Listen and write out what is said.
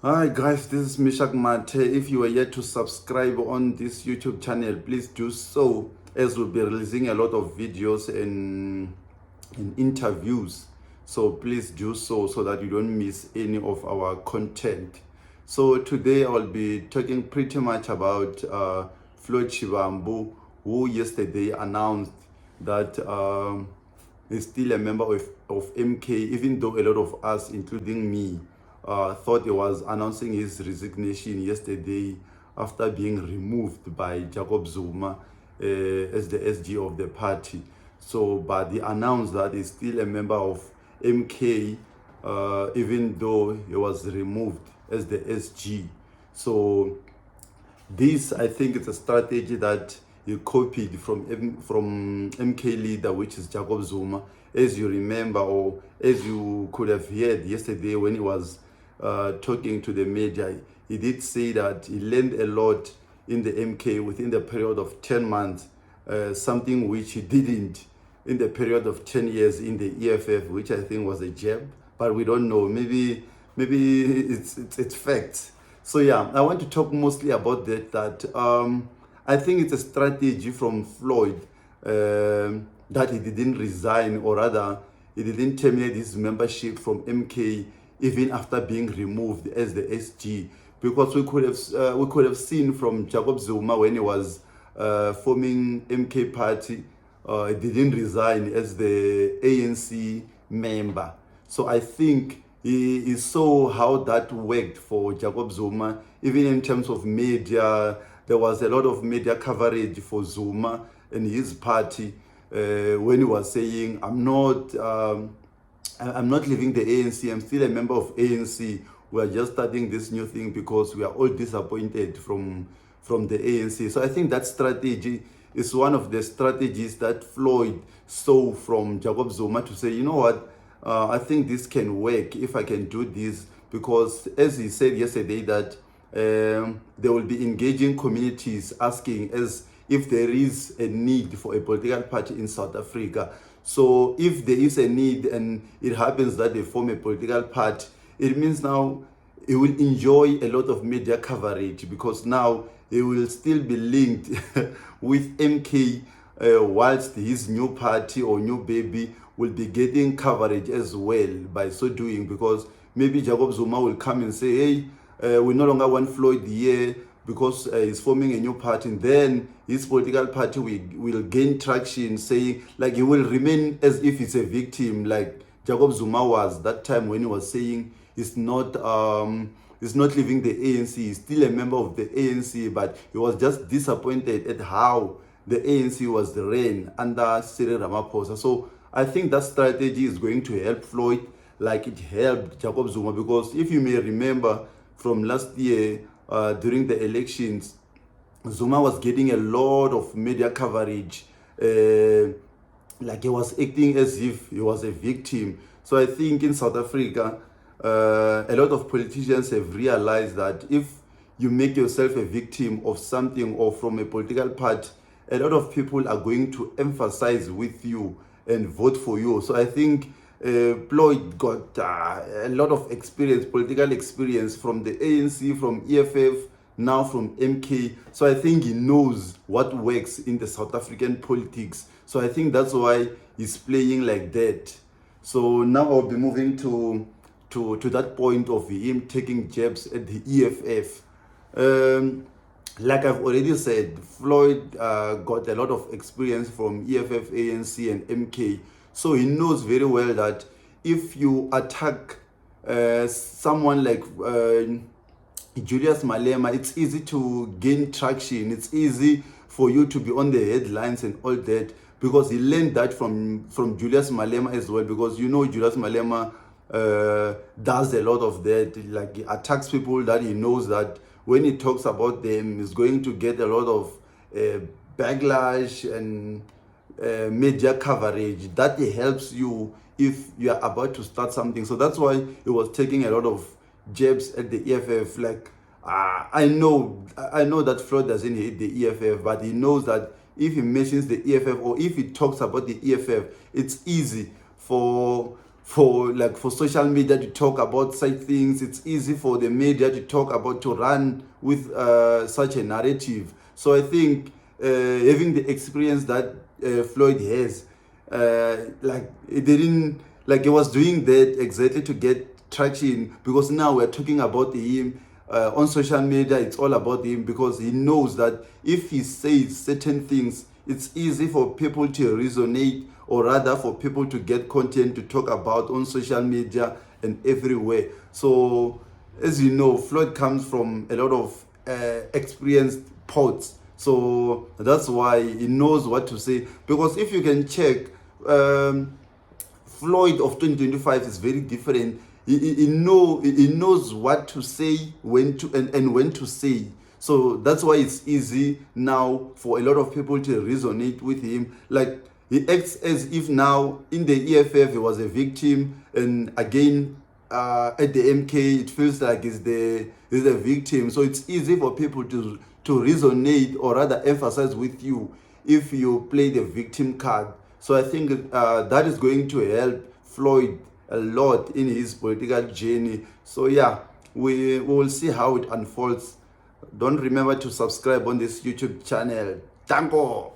Hi guys, this is Mishak Mate. If you are yet to subscribe on this YouTube channel, please do so, as we'll be releasing a lot of videos and interviews. So please do so that you don't miss any of our content. So today I'll be talking pretty much about Floyd Shivambu, who yesterday announced that is still a member of MK, even though a lot of us, including me, thought he was announcing his resignation yesterday after being removed by Jacob Zuma as the SG of the party. So, but he announced that he's still a member of MK, even though he was removed as the SG. So, this, I think, it's a strategy that he copied from MK leader, which is Jacob Zuma. As you remember, or as you could have heard yesterday when he was talking to the media, he did say that he learned a lot in the MK within the period of 10 months, something which he didn't in the period of 10 years in the EFF, which I think was a jab, but we don't know. Maybe it's facts. So yeah, I want to talk mostly about that. I think it's a strategy from Floyd that he didn't resign, or rather, he didn't terminate his membership from MK even after being removed as the SG, because we could have seen from Jacob Zuma when he was forming MK party, he didn't resign as the ANC member. So I think he saw how that worked for Jacob Zuma, even in terms of media. There was a lot of media coverage for Zuma and his party when he was saying, I'm not leaving the ANC, I'm still a member of ANC. We are just starting this new thing because we are all disappointed from the ANC. So I think that strategy is one of the strategies that Floyd saw from Jacob Zuma to say, you know what, I think this can work if I can do this, because as he said yesterday that they will be engaging communities, asking as if there is a need for a political party in South Africa. So if there is a need and it happens that they form a political party, it means now he will enjoy a lot of media coverage, because now he will still be linked with MK, whilst his new party or new baby will be getting coverage as well by so doing, because maybe Jacob Zuma will come and say, hey, we no longer want Floyd here because he's forming a new party. And then his political party will gain traction, saying, like, he will remain as if he's a victim, like Jacob Zuma was that time when he was saying he's not leaving the ANC, he's still a member of the ANC, but he was just disappointed at how the ANC was ran under Cyril Ramaphosa. So I think that strategy is going to help Floyd like it helped Jacob Zuma, because if you may remember from last year during the elections, Zuma was getting a lot of media coverage, like he was acting as if he was a victim. So I think in South Africa, a lot of politicians have realized that if you make yourself a victim of something or from a political party, a lot of people are going to emphasize with you and vote for you. So I think Floyd got a lot of experience, political experience from the ANC, from EFF, now from MK. So I think he knows what works in the South African politics. So I think that's why he's playing like that. So now I'll be moving to that point of him taking jabs at the EFF. Like I've already said, Floyd got a lot of experience from EFF, ANC, and MK. So he knows very well that if you attack someone like Julius Malema, it's easy to gain traction. It's easy for you to be on the headlines and all that, because he learned that from Julius Malema as well. Because you know Julius Malema does a lot of that. Like, he attacks people that he knows that when he talks about them, he's going to get a lot of backlash and media coverage that helps you if you are about to start something. So that's why he was taking a lot of jabs at the EFF. Like, I know that Floyd doesn't hate the EFF, but he knows that if he mentions the EFF or if he talks about the EFF, it's easy for for social media to talk about such things. It's easy for the media to talk about, to run with such a narrative. So I think having the experience that Floyd has, like it didn't, like he was doing that exactly to get traction, because now we're talking about him on social media. It's all about him, because he knows that if he says certain things, it's easy for people to resonate, or rather for people to get content to talk about on social media and everywhere. So as you know, Floyd comes from a lot of experienced poets, so that's why he knows what to say. Because if you can check, Floyd of 2025 is very different. He knows what to say, when to, and when to say. So that's why it's easy now for a lot of people to resonate with him. Like, he acts as if now in the EFF he was a victim, and again at the MK it feels like he's the victim. So it's easy for people to resonate, or rather emphasize with you, if you play the victim card. So I think that is going to help Floyd a lot in his political journey. So yeah, we will see how it unfolds. Don't remember to subscribe on this YouTube channel. Tango!